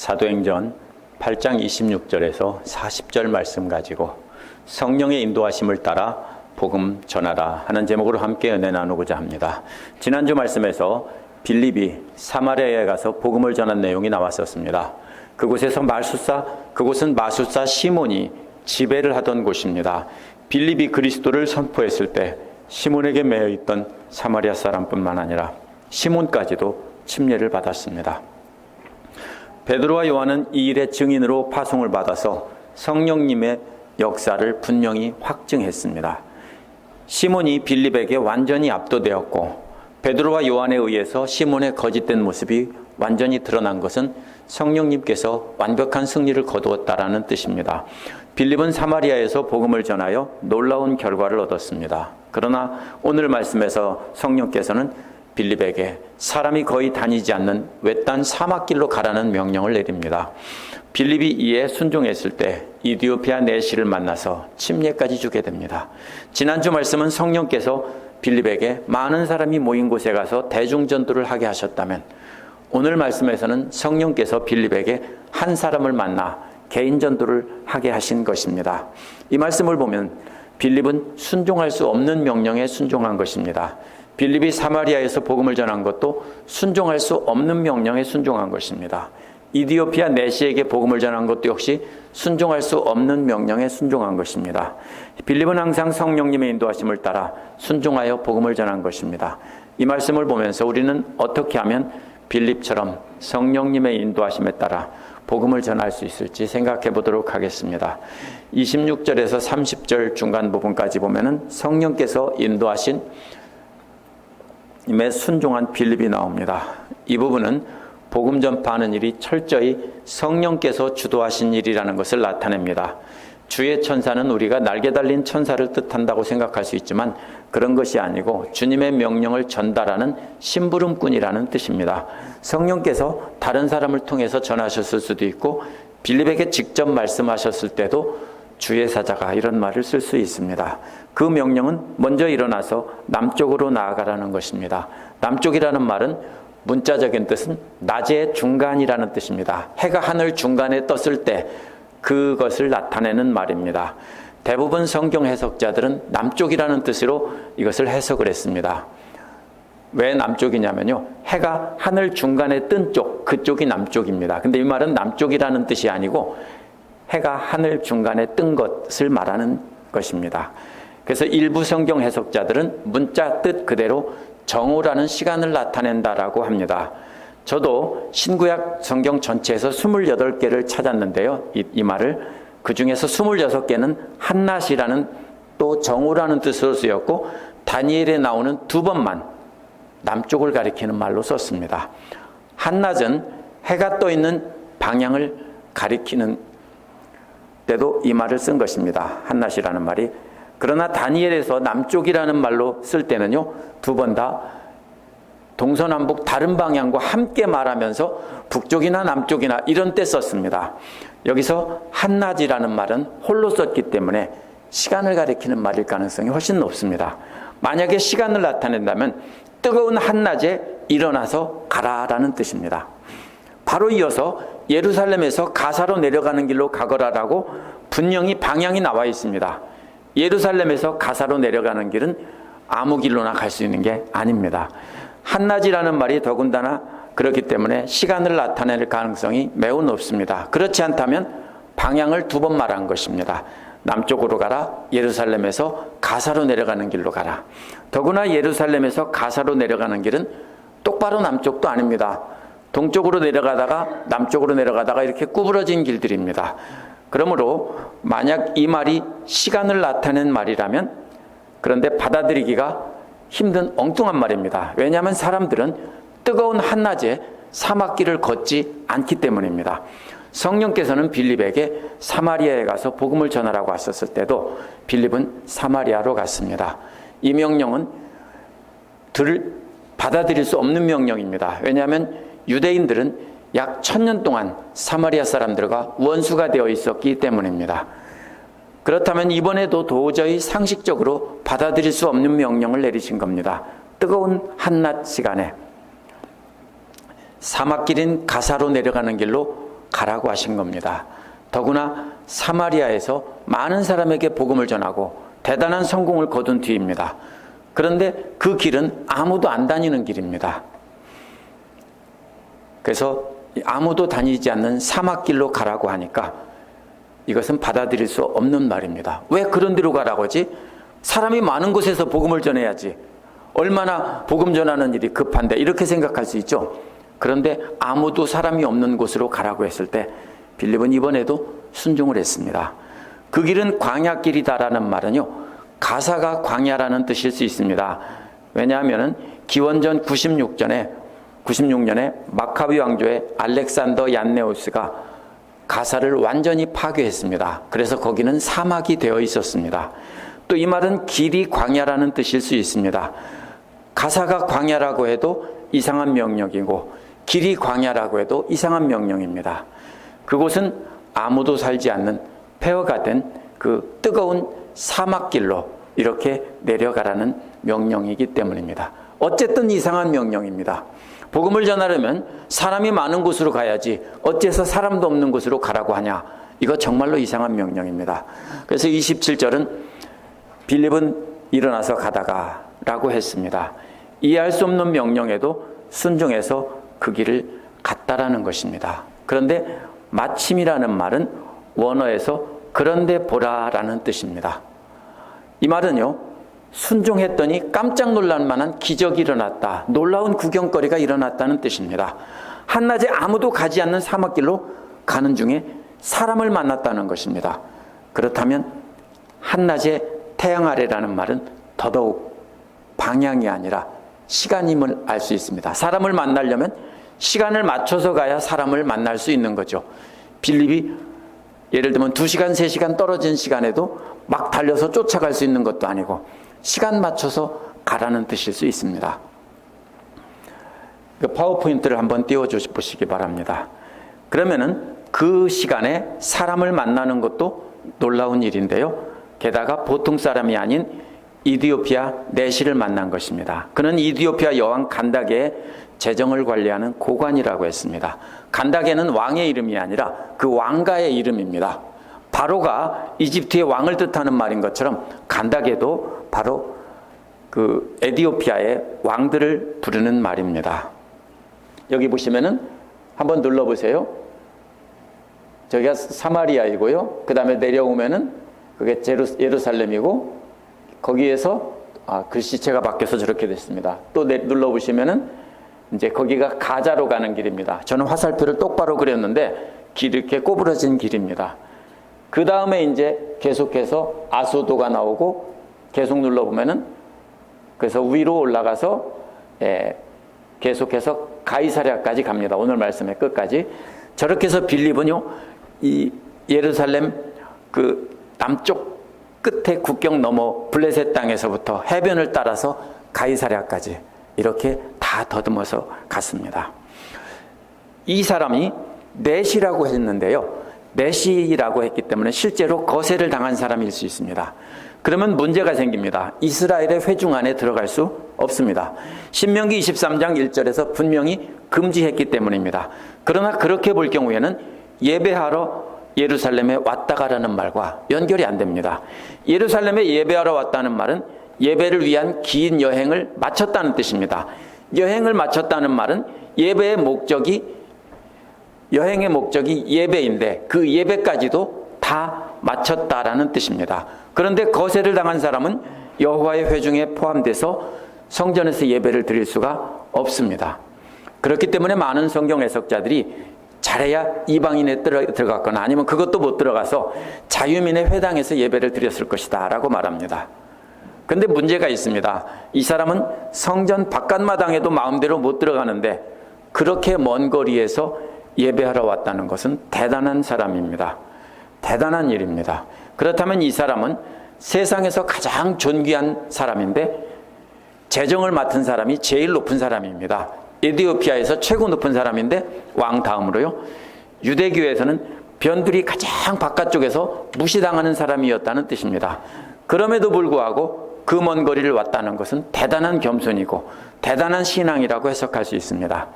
사도행전 8장 26절에서 40절 말씀 가지고 성령의 인도하심을 따라 복음 전하라 하는 제목으로 함께 은혜 나누고자 합니다. 지난주 말씀에서 빌립이 사마리아에 가서 복음을 전한 내용이 나왔었습니다. 그곳은 마술사 시몬이 지배를 하던 곳입니다. 빌립이 그리스도를 선포했을 때 시몬에게 매여 있던 사마리아 사람뿐만 아니라 시몬까지도 침례를 받았습니다. 베드로와 요한은 이 일의 증인으로 파송을 받아서 성령님의 역사를 분명히 확증했습니다. 시몬이 빌립에게 완전히 압도되었고 베드로와 요한에 의해서 시몬의 거짓된 모습이 완전히 드러난 것은 성령님께서 완벽한 승리를 거두었다라는 뜻입니다. 빌립은 사마리아에서 복음을 전하여 놀라운 결과를 얻었습니다. 그러나 오늘 말씀에서 성령께서는 빌립에게 사람이 거의 다니지 않는 외딴 사막길로 가라는 명령을 내립니다. 빌립이 이에 순종했을 때 이디오피아 내시를 만나서 침례까지 주게 됩니다. 지난주 말씀은 성령께서 빌립에게 많은 사람이 모인 곳에 가서 대중전도를 하게 하셨다면 오늘 말씀에서는 성령께서 빌립에게 한 사람을 만나 개인전도를 하게 하신 것입니다. 이 말씀을 보면 빌립은 순종할 수 없는 명령에 순종한 것입니다. 빌립이 사마리아에서 복음을 전한 것도 순종할 수 없는 명령에 순종한 것입니다. 이디오피아 내시에게 복음을 전한 것도 역시 순종할 수 없는 명령에 순종한 것입니다. 빌립은 항상 성령님의 인도하심을 따라 순종하여 복음을 전한 것입니다. 이 말씀을 보면서 우리는 어떻게 하면 빌립처럼 성령님의 인도하심에 따라 복음을 전할 수 있을지 생각해 보도록 하겠습니다. 26절에서 30절 중간 부분까지 보면은 성령께서 인도하신 임에 순종한 빌립이 나옵니다. 이 부분은 복음 전파하는 일이 철저히 성령께서 주도하신 일이라는 것을 나타냅니다. 주의 천사는 우리가 날개 달린 천사를 뜻한다고 생각할 수 있지만 그런 것이 아니고 주님의 명령을 전달하는 심부름꾼이라는 뜻입니다. 성령께서 다른 사람을 통해서 전하셨을 수도 있고 빌립에게 직접 말씀하셨을 때도 주의 사자가 이런 말을 쓸 수 있습니다. 그 명령은 먼저 일어나서 남쪽으로 나아가라는 것입니다. 남쪽이라는 말은 문자적인 뜻은 낮의 중간이라는 뜻입니다. 해가 하늘 중간에 떴을 때 그것을 나타내는 말입니다. 대부분 성경 해석자들은 남쪽이라는 뜻으로 이것을 해석을 했습니다. 왜 남쪽이냐면요, 해가 하늘 중간에 뜬 쪽, 그쪽이 남쪽입니다. 근데 이 말은 남쪽이라는 뜻이 아니고 해가 하늘 중간에 뜬 것을 말하는 것입니다. 그래서 일부 성경 해석자들은 문자 뜻 그대로 정오라는 시간을 나타낸다라고 합니다. 저도 신구약 성경 전체에서 28개를 찾았는데요. 이 말을 그 중에서 26개는 한낮이라는 또 정오라는 뜻으로 쓰였고 다니엘에 나오는 2번만 남쪽을 가리키는 말로 썼습니다. 한낮은 해가 떠 있는 방향을 가리키는 때도 이 말을 쓴 것입니다. 한낮이라는 말이. 그러나 다니엘에서 남쪽이라는 말로 쓸 때는요, 2번 다 동서남북 다른 방향과 함께 말하면서 북쪽이나 남쪽이나 이런 때 썼습니다. 여기서 한낮이라는 말은 홀로 썼기 때문에 시간을 가리키는 말일 가능성이 훨씬 높습니다. 만약에 시간을 나타낸다면 뜨거운 한낮에 일어나서 가라라는 뜻입니다. 바로 이어서 예루살렘에서 가사로 내려가는 길로 가거라라고 분명히 방향이 나와 있습니다. 예루살렘에서 가사로 내려가는 길은 아무 길로나 갈 수 있는 게 아닙니다. 한낮이라는 말이 더군다나 그렇기 때문에 시간을 나타낼 가능성이 매우 높습니다. 그렇지 않다면 방향을 2번 말한 것입니다. 남쪽으로 가라, 예루살렘에서 가사로 내려가는 길로 가라. 더구나 예루살렘에서 가사로 내려가는 길은 똑바로 남쪽도 아닙니다. 동쪽으로 내려가다가 남쪽으로 내려가다가 이렇게 구부러진 길들입니다. 그러므로 만약 이 말이 시간을 나타낸 말이라면 그런데 받아들이기가 힘든 엉뚱한 말입니다. 왜냐하면 사람들은 뜨거운 한낮에 사막길을 걷지 않기 때문입니다. 성령께서는 빌립에게 사마리아에 가서 복음을 전하라고 하셨을 때도 빌립은 사마리아로 갔습니다. 이 명령은 받아들일 수 없는 명령입니다. 왜냐하면 유대인들은 약 1000년 동안 사마리아 사람들과 원수가 되어 있었기 때문입니다. 그렇다면 이번에도 도저히 상식적으로 받아들일 수 없는 명령을 내리신 겁니다. 뜨거운 한낮 시간에 사막길인 가사로 내려가는 길로 가라고 하신 겁니다. 더구나 사마리아에서 많은 사람에게 복음을 전하고 대단한 성공을 거둔 뒤입니다. 그런데 그 길은 아무도 안 다니는 길입니다. 그래서 아무도 다니지 않는 사막길로 가라고 하니까 이것은 받아들일 수 없는 말입니다. 왜 그런 데로 가라고 하지? 사람이 많은 곳에서 복음을 전해야지. 얼마나 복음 전하는 일이 급한데, 이렇게 생각할 수 있죠. 그런데 아무도 사람이 없는 곳으로 가라고 했을 때 빌립은 이번에도 순종을 했습니다. 그 길은 광야길이다라는 말은요, 가사가 광야라는 뜻일 수 있습니다. 왜냐하면 기원전 96년에 마카비 왕조의 알렉산더 얀네우스가 가사를 완전히 파괴했습니다. 그래서 거기는 사막이 되어 있었습니다. 또 이 말은 길이 광야라는 뜻일 수 있습니다. 가사가 광야라고 해도 이상한 명령이고 길이 광야라고 해도 이상한 명령입니다. 그곳은 아무도 살지 않는 폐허가 된 그 뜨거운 사막길로 이렇게 내려가라는 명령이기 때문입니다. 어쨌든 이상한 명령입니다. 복음을 전하려면 사람이 많은 곳으로 가야지 어째서 사람도 없는 곳으로 가라고 하냐. 이거 정말로 이상한 명령입니다. 그래서 27절은 빌립은 일어나서 가다가 라고 했습니다. 이해할 수 없는 명령에도 순종해서 그 길을 갔다라는 것입니다. 그런데 마침이라는 말은 원어에서 그런데 보라라는 뜻입니다. 이 말은요, 순종했더니 깜짝 놀랄 만한 기적이 일어났다, 놀라운 구경거리가 일어났다는 뜻입니다. 한낮에 아무도 가지 않는 사막길로 가는 중에 사람을 만났다는 것입니다. 그렇다면 한낮에 태양 아래라는 말은 더더욱 방향이 아니라 시간임을 알 수 있습니다. 사람을 만나려면 시간을 맞춰서 가야 사람을 만날 수 있는 거죠. 빌립이 예를 들면 2시간, 3시간 떨어진 시간에도 막 달려서 쫓아갈 수 있는 것도 아니고 시간 맞춰서 가라는 뜻일 수 있습니다. 그 파워포인트를 한번 띄워주시기 바랍니다. 그러면은 그 시간에 사람을 만나는 것도 놀라운 일인데요. 게다가 보통 사람이 아닌 이디오피아 내시를 만난 것입니다. 그는 이디오피아 여왕 간다게의 재정을 관리하는 고관이라고 했습니다. 간다게는 왕의 이름이 아니라 그 왕가의 이름입니다. 바로가 이집트의 왕을 뜻하는 말인 것처럼 간다게도 바로 그 에디오피아의 왕들을 부르는 말입니다. 여기 보시면은 한번 눌러보세요. 저기가 사마리아이고요. 그 다음에 내려오면은 그게 예루살렘이고, 거기에서 글씨체가 바뀌어서 저렇게 됐습니다. 또 눌러보시면은 이제 거기가 가자로 가는 길입니다. 저는 화살표를 똑바로 그렸는데 길이 이렇게 꼬부러진 길입니다. 그 다음에 이제 계속해서 아소도가 나오고 계속 눌러보면은 그래서 위로 올라가서 계속해서 가이사랴까지 갑니다. 오늘 말씀의 끝까지. 저렇게 해서 빌립은요, 이 예루살렘 그 남쪽 끝에 국경 넘어 블레셋 땅에서부터 해변을 따라서 가이사랴까지 이렇게 다 더듬어서 갔습니다. 이 사람이 넷이라고 했는데요, 넷이라고 했기 때문에 실제로 거세를 당한 사람일 수 있습니다. 그러면 문제가 생깁니다. 이스라엘의 회중 안에 들어갈 수 없습니다. 신명기 23장 1절에서 분명히 금지했기 때문입니다. 그러나 그렇게 볼 경우에는 예배하러 예루살렘에 왔다 가라는 말과 연결이 안 됩니다. 예루살렘에 예배하러 왔다는 말은 예배를 위한 긴 여행을 마쳤다는 뜻입니다. 여행을 마쳤다는 말은 예배의 목적이, 여행의 목적이 예배인데 그 예배까지도 다 마쳤다라는 뜻입니다. 그런데 거세를 당한 사람은 여호와의 회중에 포함돼서 성전에서 예배를 드릴 수가 없습니다. 그렇기 때문에 많은 성경 해석자들이 잘해야 이방인에 들어갔거나 아니면 그것도 못 들어가서 자유민의 회당에서 예배를 드렸을 것이다 라고 말합니다. 그런데 문제가 있습니다. 이 사람은 성전 바깥마당에도 마음대로 못 들어가는데 그렇게 먼 거리에서 예배하러 왔다는 것은 대단한 사람입니다. 대단한 일입니다. 그렇다면 이 사람은 세상에서 가장 존귀한 사람인데 재정을 맡은 사람이 제일 높은 사람입니다. 에디오피아에서 최고 높은 사람인데 왕 다음으로요. 유대교에서는 변두리 가장 바깥쪽에서 무시당하는 사람이었다는 뜻입니다. 그럼에도 불구하고 그 먼 거리를 왔다는 것은 대단한 겸손이고 대단한 신앙이라고 해석할 수 있습니다.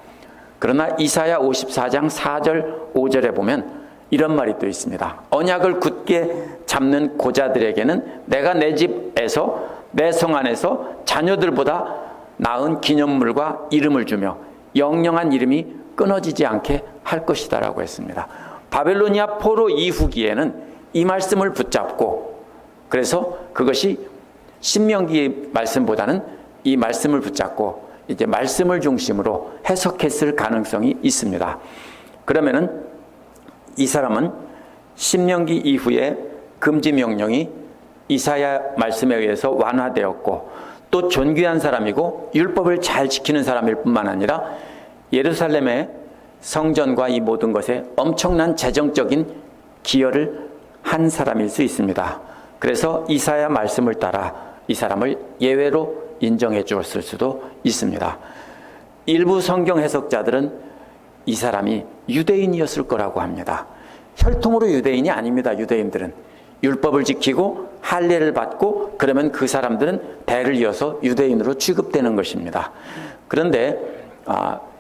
그러나 이사야 54장 4절 5절에 보면 이런 말이 또 있습니다. 언약을 굳게 잡는 고자들에게는 내가 내 집에서 내 성 안에서 자녀들보다 나은 기념물과 이름을 주며 영영한 이름이 끊어지지 않게 할 것이다 라고 했습니다. 바벨로니아 포로 이후기에는 이 말씀을 붙잡고, 그래서 그것이 신명기 말씀보다는 이 말씀을 붙잡고 이제 말씀을 중심으로 해석했을 가능성이 있습니다. 그러면은 이 사람은 신명기 이후에 금지 명령이 이사야 말씀에 의해서 완화되었고 또 존귀한 사람이고 율법을 잘 지키는 사람일 뿐만 아니라 예루살렘의 성전과 이 모든 것에 엄청난 재정적인 기여를 한 사람일 수 있습니다. 그래서 이사야 말씀을 따라 이 사람을 예외로 인정해 주었을 수도 있습니다. 일부 성경 해석자들은 이 사람이 유대인이었을 거라고 합니다. 혈통으로 유대인이 아닙니다. 유대인들은 율법을 지키고 할례를 받고 그러면 그 사람들은 대를 이어서 유대인으로 취급되는 것입니다. 그런데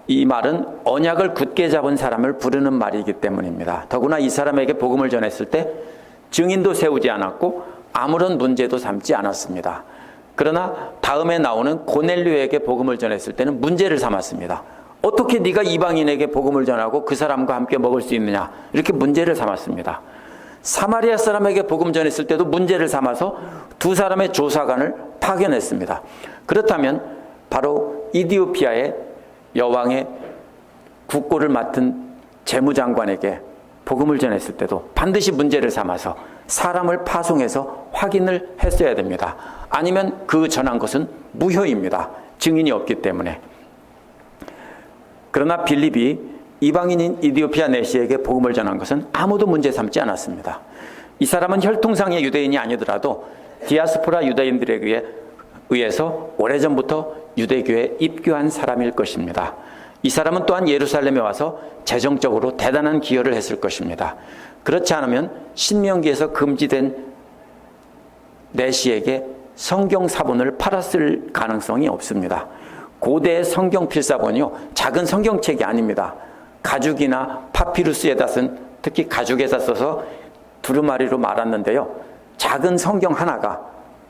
이 말은 언약을 굳게 잡은 사람을 부르는 말이기 때문입니다. 더구나 이 사람에게 복음을 전했을 때 증인도 세우지 않았고 아무런 문제도 삼지 않았습니다. 그러나 다음에 나오는 고넬료에게 복음을 전했을 때는 문제를 삼았습니다. 어떻게 네가 이방인에게 복음을 전하고 그 사람과 함께 먹을 수 있느냐, 이렇게 문제를 삼았습니다. 사마리아 사람에게 복음 전했을 때도 문제를 삼아서 두 사람의 조사관을 파견했습니다. 그렇다면 바로 이디오피아의 여왕의 국고를 맡은 재무장관에게 복음을 전했을 때도 반드시 문제를 삼아서 사람을 파송해서 확인을 했어야 됩니다. 아니면 그 전한 것은 무효입니다. 증인이 없기 때문에. 그러나 빌립이 이방인인 이디오피아 내시에게 복음을 전한 것은 아무도 문제 삼지 않았습니다. 이 사람은 혈통상의 유대인이 아니더라도 디아스포라 유대인들에 의해서 오래전부터 유대교에 입교한 사람일 것입니다. 이 사람은 또한 예루살렘에 와서 재정적으로 대단한 기여를 했을 것입니다. 그렇지 않으면 신명기에서 금지된 내시에게 성경 사본을 팔았을 가능성이 없습니다. 고대의 성경 필사본이요, 작은 성경책이 아닙니다. 가죽이나 파피루스에다 쓴, 특히 가죽에다 써서 두루마리로 말았는데요, 작은 성경 하나가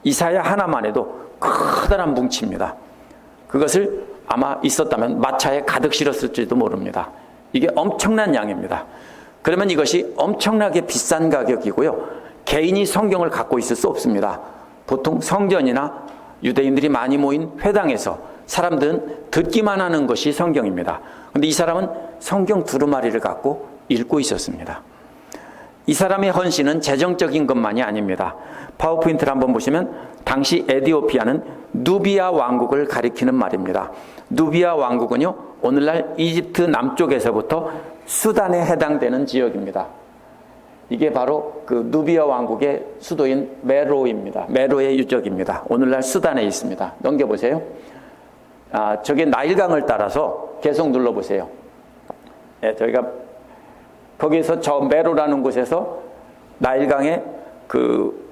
이사야 하나만 해도 커다란 뭉치입니다. 그것을 아마 있었다면 마차에 가득 실었을지도 모릅니다. 이게 엄청난 양입니다. 그러면 이것이 엄청나게 비싼 가격이고요, 개인이 성경을 갖고 있을 수 없습니다. 보통 성전이나 유대인들이 많이 모인 회당에서 사람들은 듣기만 하는 것이 성경입니다. 그런데 이 사람은 성경 두루마리를 갖고 읽고 있었습니다. 이 사람의 헌신은 재정적인 것만이 아닙니다. 파워포인트를 한번 보시면 당시 에디오피아는 누비아 왕국을 가리키는 말입니다. 누비아 왕국은요, 오늘날 이집트 남쪽에서부터 수단에 해당되는 지역입니다. 이게 바로 그 누비아 왕국의 수도인 메로입니다. 메로의 유적입니다. 오늘날 수단에 있습니다. 넘겨보세요. 저게 나일강을 따라서 계속 눌러보세요. 네, 저희가 거기에서 저 메로라는 곳에서 나일강의 그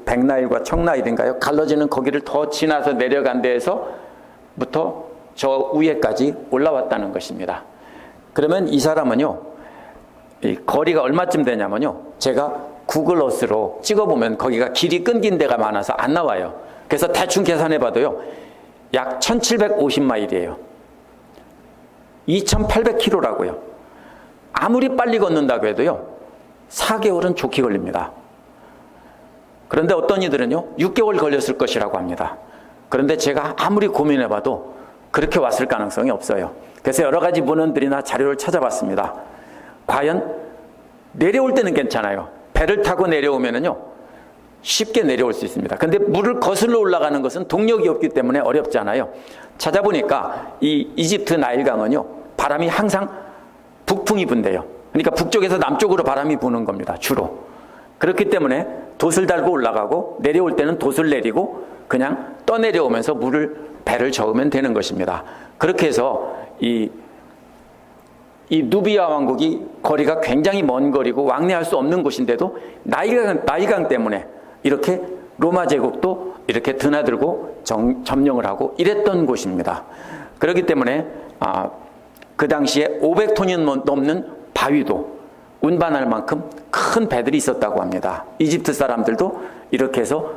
백나일과 청나일인가요? 갈라지는 거기를 더 지나서 내려간 데에서부터 저 위에까지 올라왔다는 것입니다. 그러면 이 사람은요, 이 거리가 얼마쯤 되냐면요, 제가 구글 어스로 찍어보면 거기가 길이 끊긴 데가 많아서 안 나와요. 그래서 대충 계산해봐도요, 약 1750마일이에요. 2800km라고요. 아무리 빨리 걷는다고 해도요, 4개월은 좋게 걸립니다. 그런데 어떤 이들은요, 6개월 걸렸을 것이라고 합니다. 그런데 제가 아무리 고민해봐도 그렇게 왔을 가능성이 없어요. 그래서 여러 가지 문헌들이나 자료를 찾아봤습니다. 과연 내려올 때는 괜찮아요. 배를 타고 내려오면은요, 쉽게 내려올 수 있습니다. 근데 물을 거슬러 올라가는 것은 동력이 없기 때문에 어렵잖아요. 찾아보니까 이 이집트 나일강은요, 바람이 항상 북풍이 분대요. 그러니까 북쪽에서 남쪽으로 바람이 부는 겁니다, 주로. 그렇기 때문에 돛을 달고 올라가고 내려올 때는 돛을 내리고 그냥 떠내려오면서 배를 저으면 되는 것입니다. 그렇게 해서 이 누비아 왕국이 거리가 굉장히 먼 거리고 왕래할 수 없는 곳인데도 나일강 때문에 이렇게 로마 제국도 이렇게 드나들고 점령을 하고 이랬던 곳입니다. 그렇기 때문에 그 당시에 500톤이 넘는 바위도 운반할 만큼 큰 배들이 있었다고 합니다. 이집트 사람들도 이렇게 해서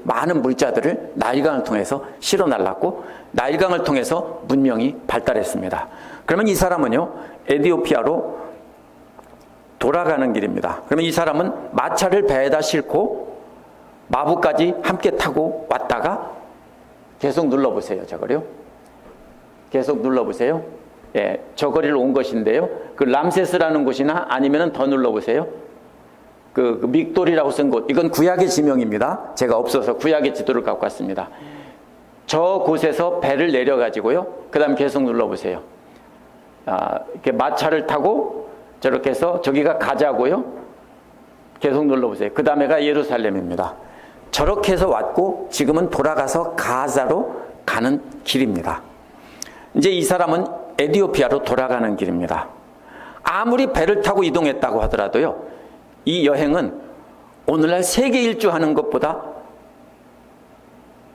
많은 물자들을 나일강을 통해서 실어 날랐고 나일강을 통해서 문명이 발달했습니다. 그러면 이 사람은요, 에티오피아로 돌아가는 길입니다. 그러면 이 사람은 마차를 배에다 싣고 마부까지 함께 타고 왔다가 계속 눌러보세요. 저거요. 계속 눌러보세요. 예, 저 거리를 온 것인데요. 그 람세스라는 곳이나 아니면 더 눌러보세요. 그 믹돌이라고 쓴 곳. 이건 구약의 지명입니다. 제가 없어서 구약의 지도를 갖고 왔습니다. 저 곳에서 배를 내려가지고요. 그 다음 계속 눌러보세요. 이렇게 마차를 타고 저렇게 해서 저기가 가자고요. 계속 눌러보세요. 그 다음에가 예루살렘입니다. 저렇게 해서 왔고 지금은 돌아가서 가자로 가는 길입니다. 이제 이 사람은 에티오피아로 돌아가는 길입니다. 아무리 배를 타고 이동했다고 하더라도요, 이 여행은 오늘날 세계 일주하는 것보다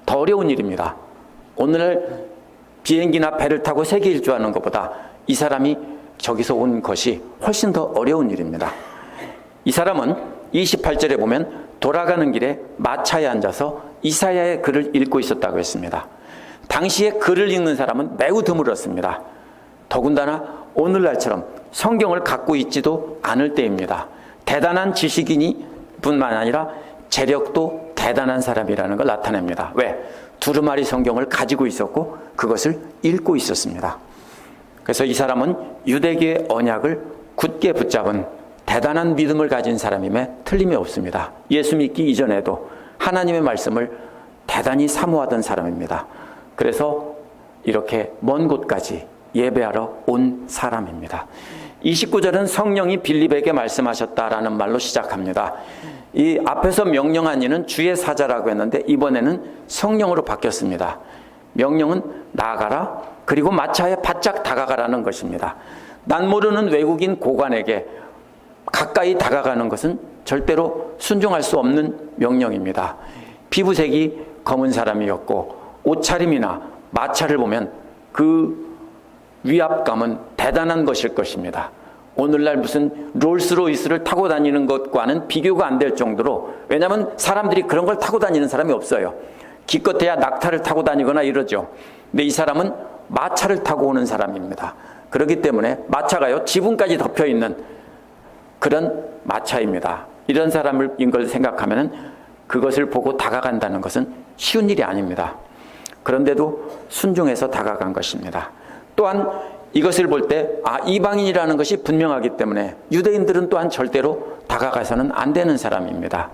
더 어려운 일입니다. 오늘날 비행기나 배를 타고 세계 일주하는 것보다 이 사람이 저기서 온 것이 훨씬 더 어려운 일입니다. 이 사람은 28절에 보면 돌아가는 길에 마차에 앉아서 이사야의 글을 읽고 있었다고 했습니다. 당시에 글을 읽는 사람은 매우 드물었습니다. 더군다나 오늘날처럼 성경을 갖고 있지도 않을 때입니다. 대단한 지식인이 뿐만 아니라 재력도 대단한 사람이라는 걸 나타냅니다. 왜? 두루마리 성경을 가지고 있었고 그것을 읽고 있었습니다. 그래서 이 사람은 유대교의 언약을 굳게 붙잡은 대단한 믿음을 가진 사람임에 틀림이 없습니다. 예수 믿기 이전에도 하나님의 말씀을 대단히 사모하던 사람입니다. 그래서 이렇게 먼 곳까지 예배하러 온 사람입니다. 29절은 성령이 빌립에게 말씀하셨다라는 말로 시작합니다. 이 앞에서 명령한 이는 주의 사자라고 했는데 이번에는 성령으로 바뀌었습니다. 명령은 나아가라, 그리고 마차에 바짝 다가가라는 것입니다. 난 모르는 외국인 고관에게 가까이 다가가는 것은 절대로 순종할 수 없는 명령입니다. 피부색이 검은 사람이었고 옷차림이나 마차를 보면 그 위압감은 대단한 것일 것입니다. 오늘날 무슨 롤스로이스를 타고 다니는 것과는 비교가 안 될 정도로, 왜냐하면 사람들이 그런 걸 타고 다니는 사람이 없어요. 기껏해야 낙타를 타고 다니거나 이러죠. 근데 이 사람은 마차를 타고 오는 사람입니다. 그렇기 때문에 마차가요, 지붕까지 덮여 있는 그런 마차입니다. 이런 사람인 걸 생각하면 그것을 보고 다가간다는 것은 쉬운 일이 아닙니다. 그런데도 순종해서 다가간 것입니다. 또한 이것을 볼 때 이방인이라는 것이 분명하기 때문에 유대인들은 또한 절대로 다가가서는 안 되는 사람입니다.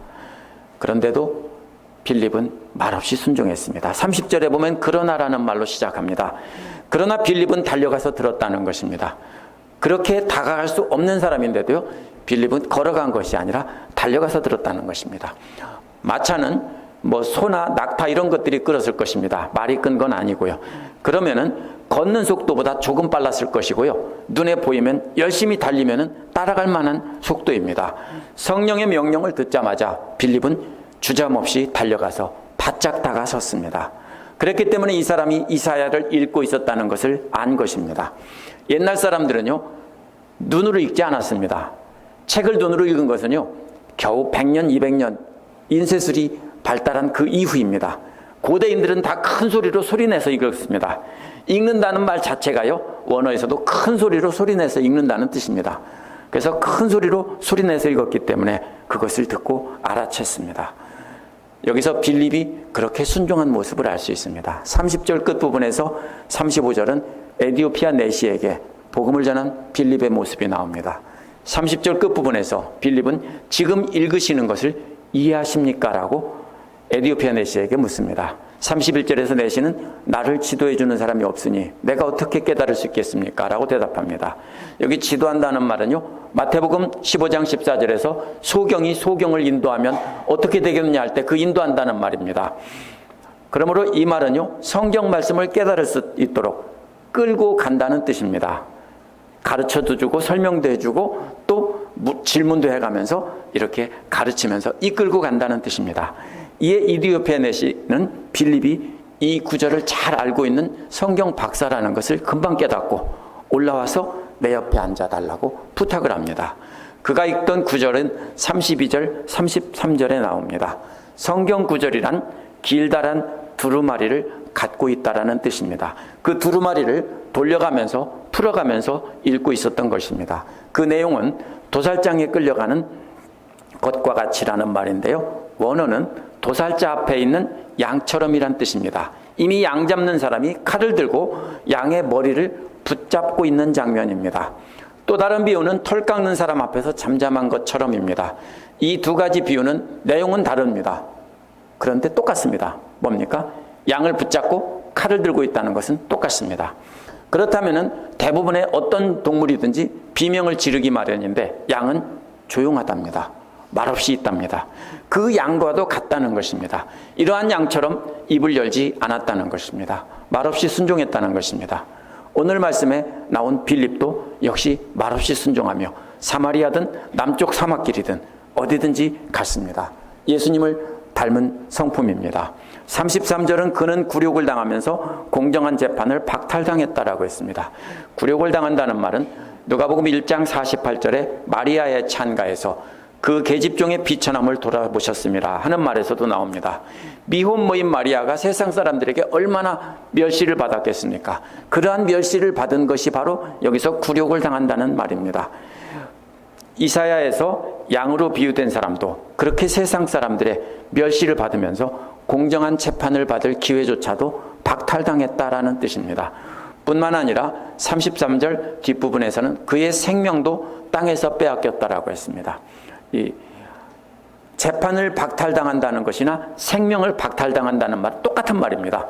그런데도 빌립은 말없이 순종했습니다. 30절에 보면 그러나라는 말로 시작합니다. 그러나 빌립은 달려가서 들었다는 것입니다. 그렇게 다가갈 수 없는 사람인데도요, 빌립은 걸어간 것이 아니라 달려가서 들었다는 것입니다. 마차는 소나 낙타 이런 것들이 끌었을 것입니다. 말이 끈 건 아니고요. 그러면은 걷는 속도보다 조금 빨랐을 것이고요. 눈에 보이면 열심히 달리면은 따라갈 만한 속도입니다. 성령의 명령을 듣자마자 빌립은 주저없이 달려가서 바짝 다가섰습니다. 그렇기 때문에 이 사람이 이사야를 읽고 있었다는 것을 안 것입니다. 옛날 사람들은요, 눈으로 읽지 않았습니다. 책을 눈으로 읽은 것은요, 겨우 100년, 200년 인쇄술이 발달한 그 이후입니다. 고대인들은 다 큰 소리로 소리내서 읽었습니다. 읽는다는 말 자체가요, 원어에서도 큰 소리로 소리내서 읽는다는 뜻입니다. 그래서 큰 소리로 소리내서 읽었기 때문에 그것을 듣고 알아챘습니다. 여기서 빌립이 그렇게 순종한 모습을 알 수 있습니다. 30절 끝부분에서 35절은 에티오피아 내시에게 복음을 전한 빌립의 모습이 나옵니다. 30절 끝부분에서 빌립은 지금 읽으시는 것을 이해하십니까? 라고 에티오피아 내시에게 묻습니다. 31절에서 내시는 나를 지도해 주는 사람이 없으니 내가 어떻게 깨달을 수 있겠습니까? 라고 대답합니다. 여기 지도한다는 말은요, 마태복음 15장 14절에서 소경이 소경을 인도하면 어떻게 되겠느냐 할 때 그 인도한다는 말입니다. 그러므로 이 말은요, 성경 말씀을 깨달을 수 있도록 끌고 간다는 뜻입니다. 가르쳐도 주고 설명도 해주고 또 질문도 해가면서 이렇게 가르치면서 이끌고 간다는 뜻입니다. 이에 이디오피아 내시는 빌립이 이 구절을 잘 알고 있는 성경 박사라는 것을 금방 깨닫고 올라와서 내 옆에 앉아달라고 부탁을 합니다. 그가 읽던 구절은 32절, 33절에 나옵니다. 성경 구절이란 길다란 두루마리를 갖고 있다라는 뜻입니다. 그 두루마리를 돌려가면서 풀어가면서 읽고 있었던 것입니다. 그 내용은 도살장에 끌려가는 것과 같이라는 말인데요. 원어는 도살자 앞에 있는 양처럼이란 뜻입니다. 이미 양 잡는 사람이 칼을 들고 양의 머리를 붙잡고 있는 장면입니다. 또 다른 비유는 털 깎는 사람 앞에서 잠잠한 것처럼입니다. 이 두 가지 비유는 내용은 다릅니다. 그런데 똑같습니다. 뭡니까? 양을 붙잡고 칼을 들고 있다는 것은 똑같습니다. 그렇다면 대부분의 어떤 동물이든지 비명을 지르기 마련인데 양은 조용하답니다. 말없이 있답니다. 그 양과도 같다는 것입니다. 이러한 양처럼 입을 열지 않았다는 것입니다. 말없이 순종했다는 것입니다. 오늘 말씀에 나온 빌립도 역시 말없이 순종하며 사마리아든 남쪽 사막길이든 어디든지 갔습니다. 예수님을 닮은 성품입니다. 33절은 그는 굴욕을 당하면서 공정한 재판을 박탈당했다라고 했습니다. 굴욕을 당한다는 말은 누가복음 1장 48절에 마리아의 찬가에서 그 계집종의 비천함을 돌아보셨습니다 하는 말에서도 나옵니다. 미혼모인 마리아가 세상 사람들에게 얼마나 멸시를 받았겠습니까? 그러한 멸시를 받은 것이 바로 여기서 굴욕을 당한다는 말입니다. 이사야에서 양으로 비유된 사람도 그렇게 세상 사람들의 멸시를 받으면서 공정한 재판을 받을 기회조차도 박탈당했다라는 뜻입니다. 뿐만 아니라 33절 뒷부분에서는 그의 생명도 땅에서 빼앗겼다라고 했습니다. 이 재판을 박탈당한다는 것이나 생명을 박탈당한다는 말 똑같은 말입니다.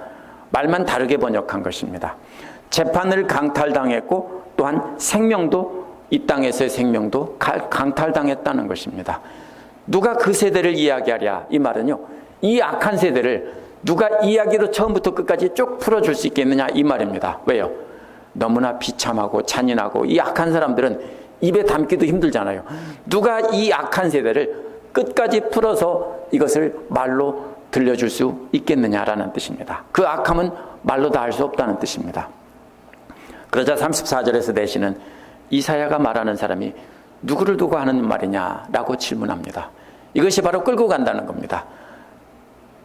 말만 다르게 번역한 것입니다. 재판을 강탈당했고 또한 생명도 이 땅에서의 생명도 강탈당했다는 것입니다. 누가 그 세대를 이야기하랴? 이 말은요. 이 악한 세대를 누가 이야기로 처음부터 끝까지 쭉 풀어줄 수 있겠느냐? 이 말입니다. 왜요? 너무나 비참하고 잔인하고 이 악한 사람들은 입에 담기도 힘들잖아요. 누가 이 악한 세대를 끝까지 풀어서 이것을 말로 들려줄 수 있겠느냐라는 뜻입니다. 그 악함은 말로 다 할 수 없다는 뜻입니다. 그러자 34절에서 내시는 이사야가 말하는 사람이 누구를 두고 하는 말이냐라고 질문합니다. 이것이 바로 끌고 간다는 겁니다.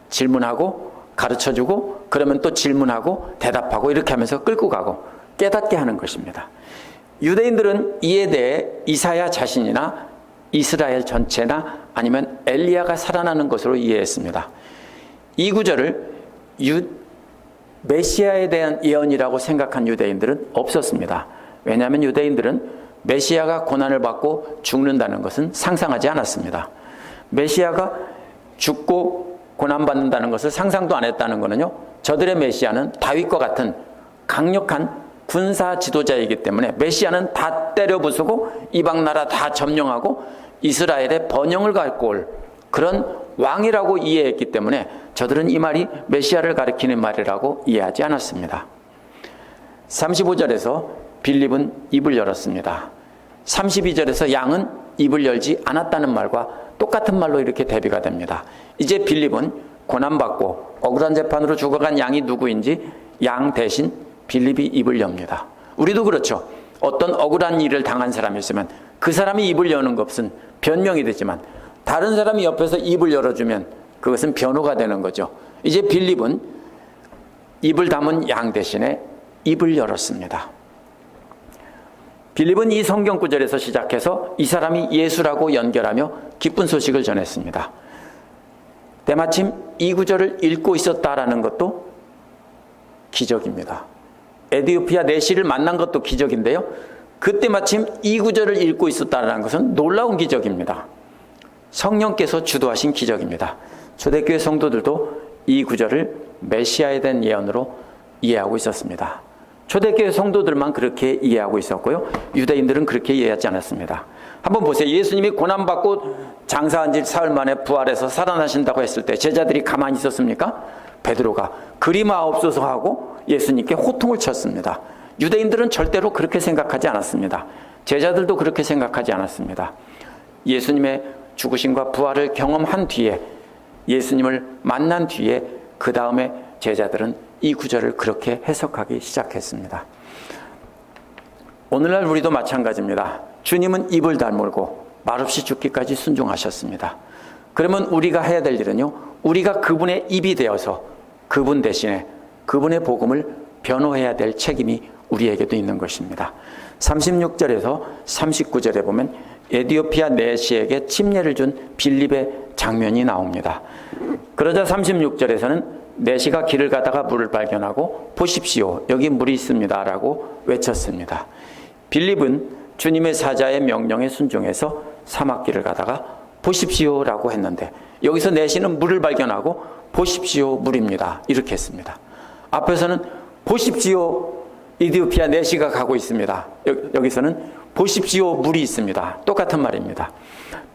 질문하고 가르쳐주고 그러면 또 질문하고 대답하고 이렇게 하면서 끌고 가고 깨닫게 하는 것입니다. 유대인들은 이에 대해 이사야 자신이나 이스라엘 전체나 아니면 엘리야가 살아나는 것으로 이해했습니다. 이 구절을 메시아에 대한 예언이라고 생각한 유대인들은 없었습니다. 왜냐하면 유대인들은 메시아가 고난을 받고 죽는다는 것은 상상하지 않았습니다. 메시아가 죽고 고난받는다는 것을 상상도 안 했다는 것은요, 저들의 메시아는 다윗과 같은 강력한 군사 지도자이기 때문에 메시아는 다 때려 부수고 이방 나라 다 점령하고 이스라엘의 번영을 갖고 올 그런 왕이라고 이해했기 때문에 저들은 이 말이 메시아를 가리키는 말이라고 이해하지 않았습니다. 35절에서 빌립은 입을 열었습니다. 32절에서 양은 입을 열지 않았다는 말과 똑같은 말로 이렇게 대비가 됩니다. 이제 빌립은 고난받고 억울한 재판으로 죽어간 양이 누구인지 양 대신 빌립이 입을 엽니다. 우리도 그렇죠. 어떤 억울한 일을 당한 사람이 있으면 그 사람이 입을 여는 것은 변명이 되지만 다른 사람이 옆에서 입을 열어주면 그것은 변호가 되는 거죠. 이제 빌립은 입을 담은 양 대신에 입을 열었습니다. 빌립은 이 성경 구절에서 시작해서 이 사람이 예수라고 연결하며 기쁜 소식을 전했습니다. 때마침 이 구절을 읽고 있었다라는 것도 기적입니다. 에디오피아 내시를 만난 것도 기적인데요. 그때 마침 이 구절을 읽고 있었다는 것은 놀라운 기적입니다. 성령께서 주도하신 기적입니다. 초대교회 성도들도 이 구절을 메시아에 대한 예언으로 이해하고 있었습니다. 초대교회 성도들만 그렇게 이해하고 있었고요. 유대인들은 그렇게 이해하지 않았습니다. 한번 보세요. 예수님이 고난받고 장사한 지 사흘 만에 부활해서 살아나신다고 했을 때 제자들이 가만히 있었습니까? 베드로가 그리마옵소서 하고 예수님께 호통을 쳤습니다. 유대인들은 절대로 그렇게 생각하지 않았습니다. 제자들도 그렇게 생각하지 않았습니다. 예수님의 죽으심과 부활을 경험한 뒤에 예수님을 만난 뒤에 그 다음에 제자들은 이 구절을 그렇게 해석하기 시작했습니다. 오늘날 우리도 마찬가지입니다. 주님은 입을 다물고 말없이 죽기까지 순종하셨습니다. 그러면 우리가 해야 될 일은요, 우리가 그분의 입이 되어서 그분 대신에 그분의 복음을 변호해야 될 책임이 우리에게도 있는 것입니다. 36절에서 39절에 보면 에디오피아 내시에게 침례를 준 빌립의 장면이 나옵니다. 그러자 36절에서는 내시가 길을 가다가 물을 발견하고 보십시오, 여기 물이 있습니다 라고 외쳤습니다. 빌립은 주님의 사자의 명령에 순종해서 사막길을 가다가 보십시오 라고 했는데, 여기서 내시는 물을 발견하고 보십시오, 물입니다 이렇게 했습니다. 앞에서는 보십시오, 에디오피아 내시가 가고 있습니다. 여기서는 보십시오, 물이 있습니다. 똑같은 말입니다.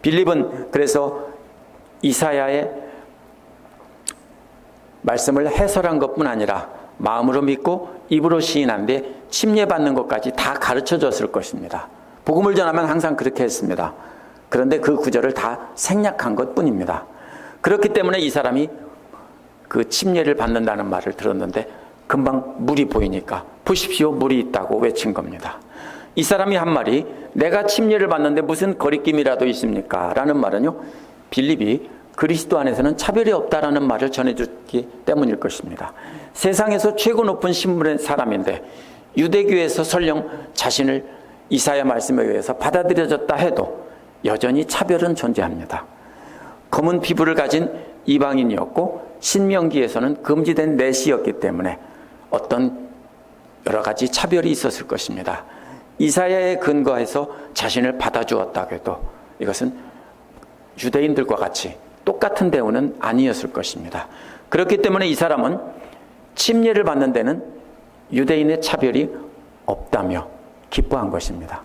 빌립은 그래서 이사야의 말씀을 해설한 것뿐 아니라 마음으로 믿고 입으로 시인한 데 침례받는 것까지 다 가르쳐 줬을 것입니다. 복음을 전하면 항상 그렇게 했습니다. 그런데 그 구절을 다 생략한 것뿐입니다. 그렇기 때문에 이 사람이 그 침례를 받는다는 말을 들었는데 금방 물이 보이니까 보십시오, 물이 있다고 외친 겁니다. 이 사람이 한 말이 내가 침례를 받는데 무슨 거리낌이라도 있습니까? 라는 말은요, 빌립이 그리스도 안에서는 차별이 없다라는 말을 전해줬기 때문일 것입니다. 세상에서 최고 높은 신분의 사람인데 유대교에서 설령 자신을 이사야 말씀에 의해서 받아들여졌다 해도 여전히 차별은 존재합니다. 검은 피부를 가진 이방인이었고 신명기에서는 금지된 내시였기 때문에 어떤 여러 가지 차별이 있었을 것입니다. 이사야에 근거해서 자신을 받아주었다고 해도 이것은 유대인들과 같이 똑같은 대우는 아니었을 것입니다. 그렇기 때문에 이 사람은 침례를 받는 데는 유대인의 차별이 없다며 기뻐한 것입니다.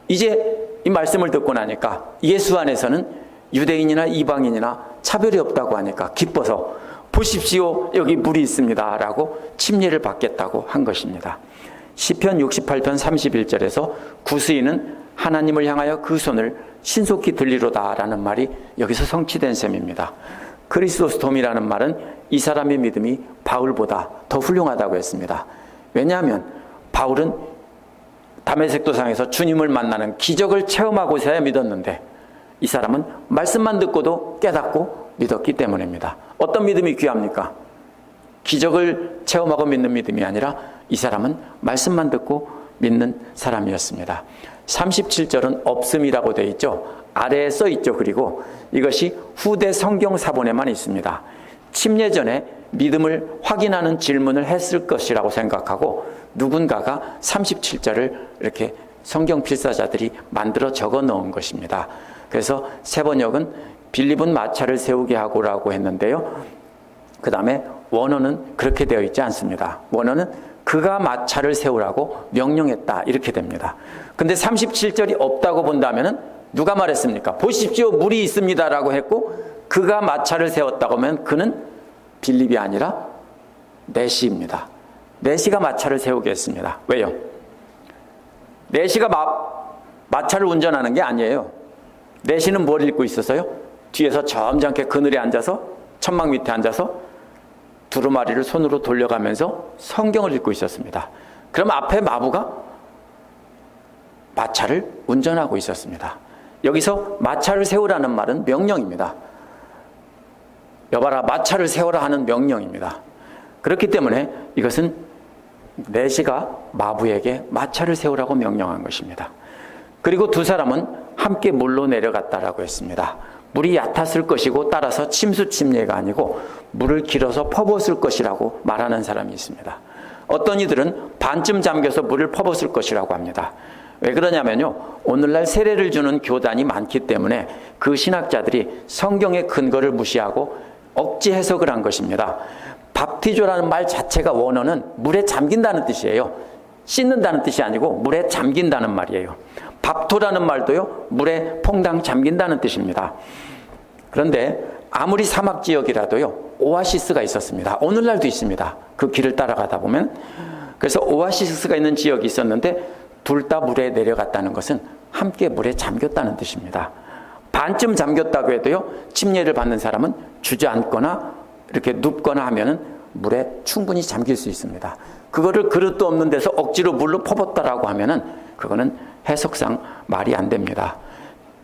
이제 이 말씀을 듣고 나니까 예수 안에서는 유대인이나 이방인이나 차별이 없다고 하니까 기뻐서 보십시오, 여기 물이 있습니다 라고 침례를 받겠다고 한 것입니다. 시편 68편 31절에서 구스인은 하나님을 향하여 그 손을 신속히 들리로다 라는 말이 여기서 성취된 셈입니다. 크리스토스톰이라는 말은 이 사람의 믿음이 바울보다 더 훌륭하다고 했습니다. 왜냐하면 바울은 다메섹 도상에서 주님을 만나는 기적을 체험하고서야 믿었는데 이 사람은 말씀만 듣고도 깨닫고 믿었기 때문입니다. 어떤 믿음이 귀합니까? 기적을 체험하고 믿는 믿음이 아니라 이 사람은 말씀만 듣고 믿는 사람이었습니다. 37절은 없음이라고 되어 있죠. 아래에 써 있죠. 그리고 이것이 후대 성경 사본에만 있습니다. 침례 전에 믿음을 확인하는 질문을 했을 것이라고 생각하고 누군가가 37절을 이렇게 성경 필사자들이 만들어 적어 넣은 것입니다. 그래서 새 번역은 빌립은 마차를 세우게 하고라고 했는데요. 그 다음에 원어는 그렇게 되어 있지 않습니다. 원어는 그가 마차를 세우라고 명령했다 이렇게 됩니다. 근데 37절이 없다고 본다면 누가 말했습니까? 보십시오, 물이 있습니다 라고 했고 그가 마차를 세웠다고 하면 그는 빌립이 아니라 내시입니다. 내시가 마차를 세우게 했습니다. 왜요? 내시가 마차를 운전하는 게 아니에요. 내시는 뭘 읽고 있었어요? 뒤에서 점잖게 그늘에 앉아서 천막 밑에 앉아서 두루마리를 손으로 돌려가면서 성경을 읽고 있었습니다. 그럼 앞에 마부가 마차를 운전하고 있었습니다. 여기서 마차를 세우라는 말은 명령입니다. 여봐라, 마차를 세워라 하는 명령입니다. 그렇기 때문에 이것은 내시가 마부에게 마차를 세우라고 명령한 것입니다. 그리고 두 사람은 함께 물로 내려갔다라고 했습니다. 물이 얕았을 것이고 따라서 침수 침례가 아니고 물을 길어서 퍼붓을 것이라고 말하는 사람이 있습니다. 어떤 이들은 반쯤 잠겨서 물을 퍼붓을 것이라고 합니다. 왜 그러냐면요, 오늘날 세례를 주는 교단이 많기 때문에 그 신학자들이 성경의 근거를 무시하고 억지 해석을 한 것입니다. 밥티조라는 말 자체가 원어는 물에 잠긴다는 뜻이에요. 씻는다는 뜻이 아니고 물에 잠긴다는 말이에요. 밥토라는 말도요, 물에 퐁당 잠긴다는 뜻입니다. 그런데 아무리 사막 지역이라도요, 오아시스가 있었습니다. 오늘날도 있습니다. 그 길을 따라가다 보면. 그래서 오아시스가 있는 지역이 있었는데 둘 다 물에 내려갔다는 것은 함께 물에 잠겼다는 뜻입니다. 반쯤 잠겼다고 해도요, 침례를 받는 사람은 주저앉거나 이렇게 눕거나 하면은 물에 충분히 잠길 수 있습니다. 그거를 그릇도 없는 데서 억지로 물로 퍼붓다라고 하면은 그거는 해석상 말이 안 됩니다.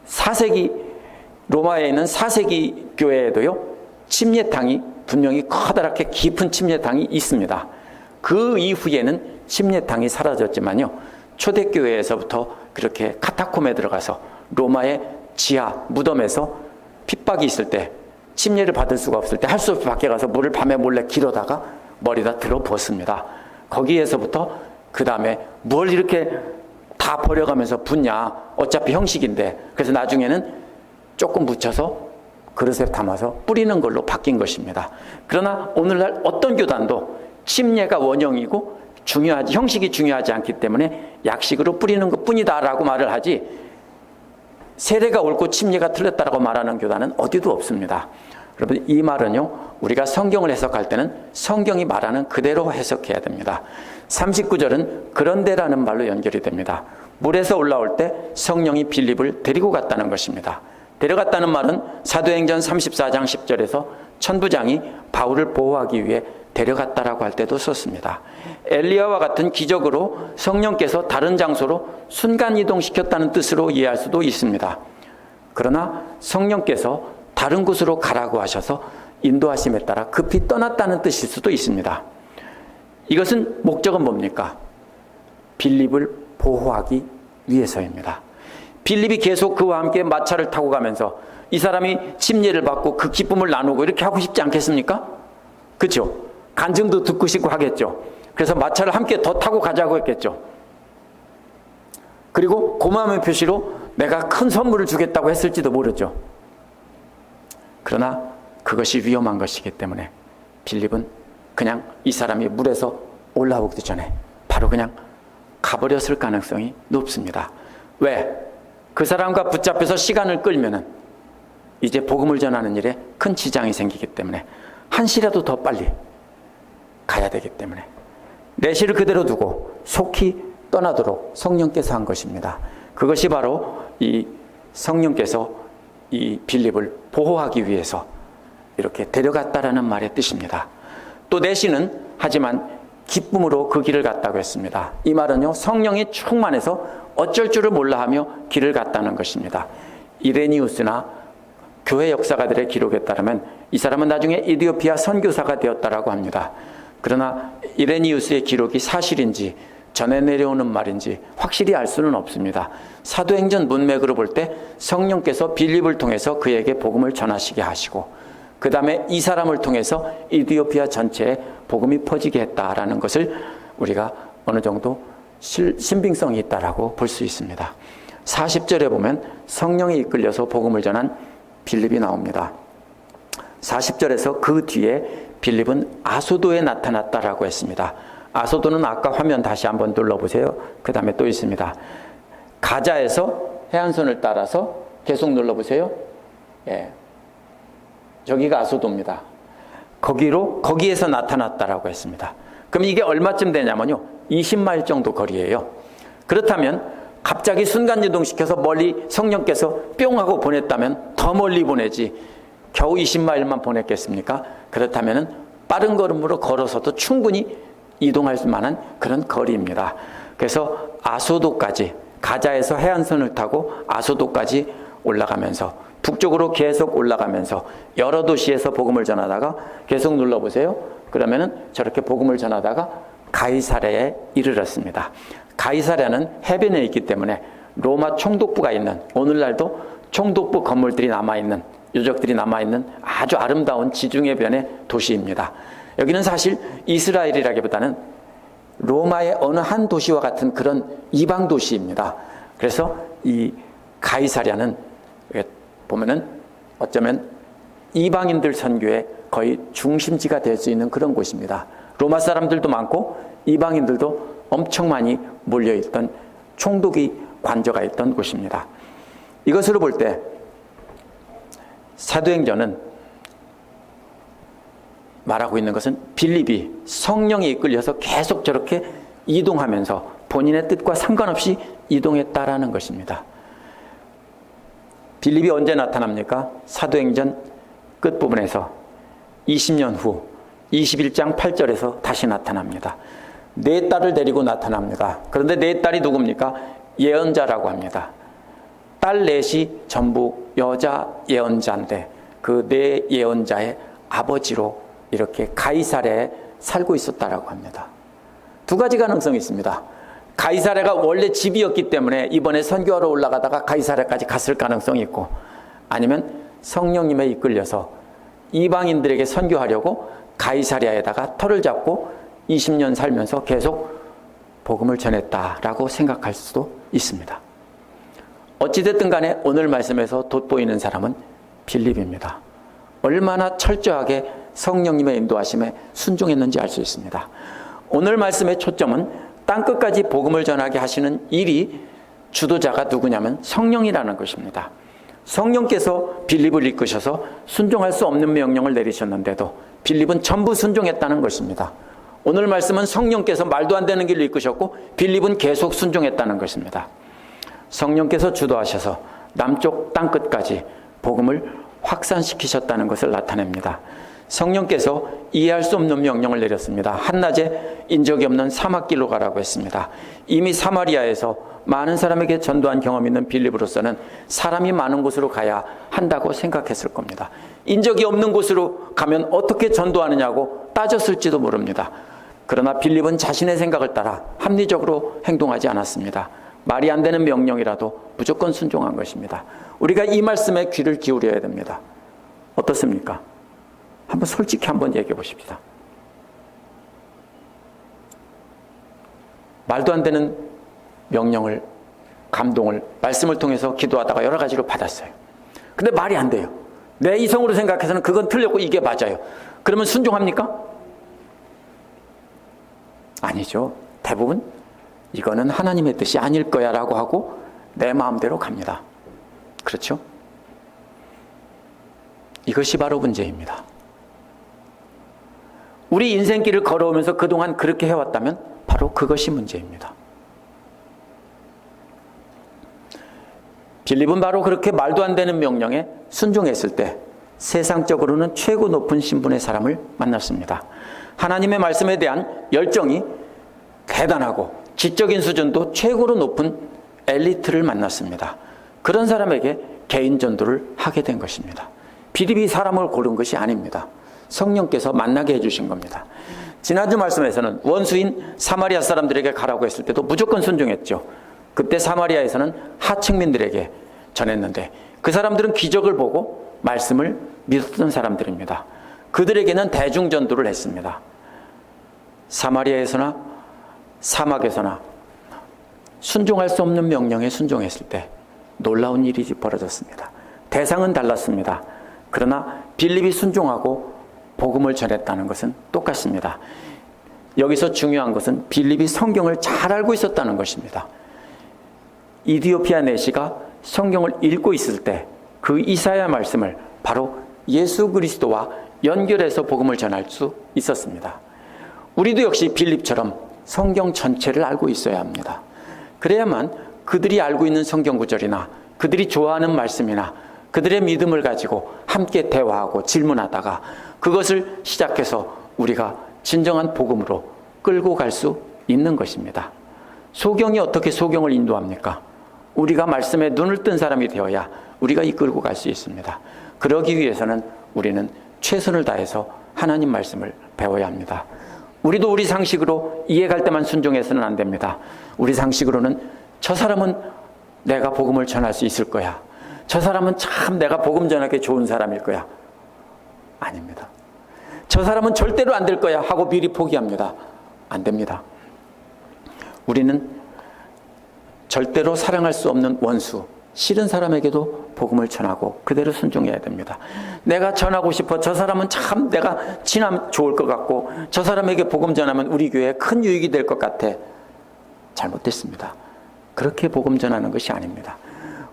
4세기 로마에 있는 4세기 교회에도요, 침례탕이 분명히 커다랗게 깊은 침례탕이 있습니다. 그 이후에는 침례탕이 사라졌지만요, 초대교회에서부터 그렇게 카타콤에 들어가서 로마의 지하 무덤에서 핍박이 있을 때, 침례를 받을 수가 없을 때 할 수 없이 밖에 가서 물을 밤에 몰래 길어다가 머리다 들어 부었습니다. 거기에서부터 그 다음에 뭘 이렇게 다 버려가면서 붓냐, 어차피 형식인데, 그래서 나중에는 조금 묻혀서 그릇에 담아서 뿌리는 걸로 바뀐 것입니다. 그러나 오늘날 어떤 교단도 침례가 원형이고 중요하지, 형식이 중요하지 않기 때문에 약식으로 뿌리는 것 뿐이다라고 말을 하지, 세례가 옳고 침례가 틀렸다라고 말하는 교단은 어디도 없습니다. 여러분, 이 말은요, 우리가 성경을 해석할 때는 성경이 말하는 그대로 해석해야 됩니다. 39절은 그런데라는 말로 연결이 됩니다. 물에서 올라올 때 성령이 빌립을 데리고 갔다는 것입니다. 데려갔다는 말은 사도행전 34장 10절에서 천부장이 바울을 보호하기 위해 데려갔다라고 할 때도 썼습니다. 엘리야와 같은 기적으로 성령께서 다른 장소로 순간이동시켰다는 뜻으로 이해할 수도 있습니다. 그러나 성령께서 다른 곳으로 가라고 하셔서 인도하심에 따라 급히 떠났다는 뜻일 수도 있습니다. 이것은 목적은 뭡니까? 빌립을 보호하기 위해서입니다. 빌립이 계속 그와 함께 마차를 타고 가면서 이 사람이 침례를 받고 그 기쁨을 나누고 이렇게 하고 싶지 않겠습니까? 그렇죠? 간증도 듣고 싶고 하겠죠. 그래서 마차를 함께 더 타고 가자고 했겠죠. 그리고 고마움의 표시로 내가 큰 선물을 주겠다고 했을지도 모르죠. 그러나 그것이 위험한 것이기 때문에 빌립은 그냥 이 사람이 물에서 올라오기 전에 바로 그냥 가버렸을 가능성이 높습니다. 왜? 그 사람과 붙잡혀서 시간을 끌면은 이제 복음을 전하는 일에 큰 지장이 생기기 때문에 한시라도 더 빨리 가야 되기 때문에 내실을 그대로 두고 속히 떠나도록 성령께서 한 것입니다. 그것이 바로 이 성령께서 이 빌립을 보호하기 위해서 이렇게 데려갔다라는 말의 뜻입니다. 또 내시는 하지만 기쁨으로 그 길을 갔다고 했습니다. 이 말은요, 성령이 충만해서 어쩔 줄을 몰라 하며 길을 갔다는 것입니다. 이레니우스나 교회 역사가들의 기록에 따르면 이 사람은 나중에 이디오피아 선교사가 되었다라고 합니다. 그러나 이레니우스의 기록이 사실인지 전해 내려오는 말인지 확실히 알 수는 없습니다. 사도행전 문맥으로 볼 때 성령께서 빌립을 통해서 그에게 복음을 전하시게 하시고 그 다음에 이 사람을 통해서 이디오피아 전체에 복음이 퍼지게 했다라는 것을 우리가 어느 정도 신빙성이 있다라고 볼 수 있습니다. 40절에 보면 성령에 이끌려서 복음을 전한 빌립이 나옵니다. 40절에서 그 뒤에 빌립은 아소도에 나타났다라고 했습니다. 아소도는 아까 화면 다시 한번 눌러보세요. 그 다음에 또 있습니다. 가자에서 해안선을 따라서 계속 눌러보세요. 예, 저기가 아소도입니다. 거기에서 나타났다라고 했습니다. 그럼 이게 얼마쯤 되냐면요, 20마일 정도 거리예요. 그렇다면 갑자기 순간이동시켜서 멀리 성령께서 뿅 하고 보냈다면 더 멀리 보내지 겨우 20마일만 보냈겠습니까? 그렇다면 빠른 걸음으로 걸어서도 충분히 이동할 만한 그런 거리입니다. 그래서 아소도까지, 가자에서 해안선을 타고 아소도까지 올라가면서 북쪽으로 계속 올라가면서 여러 도시에서 복음을 전하다가 계속 눌러보세요. 그러면은 저렇게 복음을 전하다가 가이사랴에 이르렀습니다. 가이사랴는 해변에 있기 때문에 로마 총독부가 있는, 오늘날도 총독부 건물들이 남아있는, 유적들이 남아있는 아주 아름다운 지중해변의 도시입니다. 여기는 사실 이스라엘이라기보다는 로마의 어느 한 도시와 같은 그런 이방 도시입니다. 그래서 이 가이사랴는 보면은 어쩌면 이방인들 선교의 거의 중심지가 될 수 있는 그런 곳입니다. 로마 사람들도 많고 이방인들도 엄청 많이 몰려있던, 총독이 관저가 있던 곳입니다. 이것으로 볼 때 사도행전은 말하고 있는 것은 빌립이 성령에 이끌려서 계속 저렇게 이동하면서 본인의 뜻과 상관없이 이동했다라는 것입니다. 빌립이 언제 나타납니까? 사도행전 끝부분에서 20년 후 21장 8절에서 다시 나타납니다. 네 딸을 데리고 나타납니다. 그런데 네 딸이 누굽니까? 예언자라고 합니다. 딸 넷이 전부 여자 예언자인데 그 네 예언자의 아버지로 이렇게 가이사랴에 살고 있었다라고 합니다. 두 가지 가능성이 있습니다. 가이사랴가 원래 집이었기 때문에 이번에 선교하러 올라가다가 가이사랴까지 갔을 가능성이 있고, 아니면 성령님에 이끌려서 이방인들에게 선교하려고 가이사랴에다가 터를 잡고 20년 살면서 계속 복음을 전했다라고 생각할 수도 있습니다. 어찌됐든 간에 오늘 말씀에서 돋보이는 사람은 빌립입니다. 얼마나 철저하게 성령님의 인도하심에 순종했는지 알 수 있습니다. 오늘 말씀의 초점은 땅끝까지 복음을 전하게 하시는 일이 주도자가 누구냐면 성령이라는 것입니다. 성령께서 빌립을 이끄셔서 순종할 수 없는 명령을 내리셨는데도 빌립은 전부 순종했다는 것입니다. 오늘 말씀은 성령께서 말도 안 되는 길로 이끄셨고 빌립은 계속 순종했다는 것입니다. 성령께서 주도하셔서 남쪽 땅끝까지 복음을 확산시키셨다는 것을 나타냅니다. 성령께서 이해할 수 없는 명령을 내렸습니다. 한낮에 인적이 없는 사막길로 가라고 했습니다. 이미 사마리아에서 많은 사람에게 전도한 경험이 있는 빌립으로서는 사람이 많은 곳으로 가야 한다고 생각했을 겁니다. 인적이 없는 곳으로 가면 어떻게 전도하느냐고 따졌을지도 모릅니다. 그러나 빌립은 자신의 생각을 따라 합리적으로 행동하지 않았습니다. 말이 안 되는 명령이라도 무조건 순종한 것입니다. 우리가 이 말씀에 귀를 기울여야 됩니다. 어떻습니까? 한번 솔직히 한번 얘기해 보십시다. 말도 안 되는 명령을, 감동을 말씀을 통해서 기도하다가 여러 가지로 받았어요. 근데 말이 안 돼요. 내 이성으로 생각해서는 그건 틀렸고 이게 맞아요. 그러면 순종합니까? 아니죠. 대부분 이거는 하나님의 뜻이 아닐 거야 라고 하고 내 마음대로 갑니다. 그렇죠? 이것이 바로 문제입니다. 우리 인생길을 걸어오면서 그동안 그렇게 해왔다면 바로 그것이 문제입니다. 빌립은 바로 그렇게 말도 안 되는 명령에 순종했을 때 세상적으로는 최고 높은 신분의 사람을 만났습니다. 하나님의 말씀에 대한 열정이 대단하고 지적인 수준도 최고로 높은 엘리트를 만났습니다. 그런 사람에게 개인 전도를 하게 된 것입니다. 빌립이 사람을 고른 것이 아닙니다. 성령께서 만나게 해주신 겁니다. 지난주 말씀에서는 원수인 사마리아 사람들에게 가라고 했을 때도 무조건 순종했죠. 그때 사마리아에서는 하층민들에게 전했는데 그 사람들은 기적을 보고 말씀을 믿었던 사람들입니다. 그들에게는 대중전도를 했습니다. 사마리아에서나 사막에서나 순종할 수 없는 명령에 순종했을 때 놀라운 일이 벌어졌습니다. 대상은 달랐습니다. 그러나 빌립이 순종하고 복음을 전했다는 것은 똑같습니다. 여기서 중요한 것은 빌립이 성경을 잘 알고 있었다는 것입니다. 이디오피아 내시가 성경을 읽고 있을 때 그 이사야 말씀을 바로 예수 그리스도와 연결해서 복음을 전할 수 있었습니다. 우리도 역시 빌립처럼 성경 전체를 알고 있어야 합니다. 그래야만 그들이 알고 있는 성경 구절이나 그들이 좋아하는 말씀이나 그들의 믿음을 가지고 함께 대화하고 질문하다가 그것을 시작해서 우리가 진정한 복음으로 끌고 갈 수 있는 것입니다. 소경이 어떻게 소경을 인도합니까? 우리가 말씀에 눈을 뜬 사람이 되어야 우리가 이끌고 갈 수 있습니다. 그러기 위해서는 우리는 최선을 다해서 하나님 말씀을 배워야 합니다. 우리도 우리 상식으로 이해갈 때만 순종해서는 안 됩니다. 우리 상식으로는 저 사람은 내가 복음을 전할 수 있을 거야. 저 사람은 참 내가 복음 전하기 좋은 사람일 거야. 아닙니다. 저 사람은 절대로 안 될 거야 하고 미리 포기합니다. 안 됩니다. 우리는 절대로 사랑할 수 없는 원수, 싫은 사람에게도 복음을 전하고 그대로 순종해야 됩니다. 내가 전하고 싶어. 저 사람은 참 내가 친하면 좋을 것 같고 저 사람에게 복음 전하면 우리 교회에 큰 유익이 될 것 같아. 잘못됐습니다. 그렇게 복음 전하는 것이 아닙니다.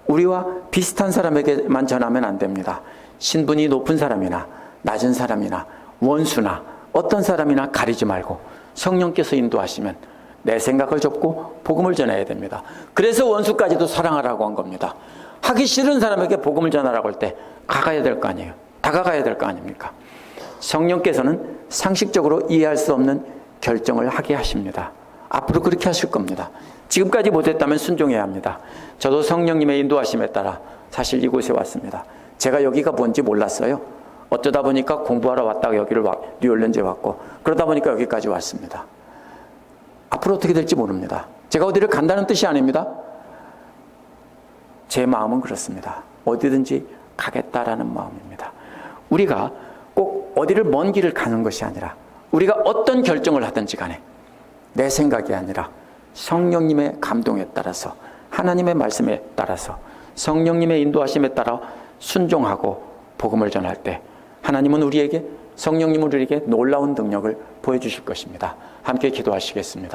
우리와 비슷한 사람에게만 전하면 안 됩니다. 신분이 높은 사람이나 낮은 사람이나 원수나 어떤 사람이나 가리지 말고 성령께서 인도하시면 내 생각을 접고 복음을 전해야 됩니다. 그래서 원수까지도 사랑하라고 한 겁니다. 하기 싫은 사람에게 복음을 전하라고 할 때 가가야 될 거 아니에요. 다가가야 될 거 아닙니까? 성령께서는 상식적으로 이해할 수 없는 결정을 하게 하십니다. 앞으로 그렇게 하실 겁니다. 지금까지 못했다면 순종해야 합니다. 저도 성령님의 인도하심에 따라 사실 이곳에 왔습니다. 제가 여기가 뭔지 몰랐어요. 어쩌다 보니까 공부하러 왔다가 여기를 뉴올리언즈에 왔고, 그러다 보니까 여기까지 왔습니다. 앞으로 어떻게 될지 모릅니다. 제가 어디를 간다는 뜻이 아닙니다. 제 마음은 그렇습니다. 어디든지 가겠다라는 마음입니다. 우리가 꼭 어디를 먼 길을 가는 것이 아니라, 우리가 어떤 결정을 하든지 간에 내 생각이 아니라 성령님의 감동에 따라서, 하나님의 말씀에 따라서, 성령님의 인도하심에 따라 순종하고 복음을 전할 때 하나님은 우리에게, 성령님은 우리에게 놀라운 능력을 보여주실 것입니다. 함께 기도하시겠습니다.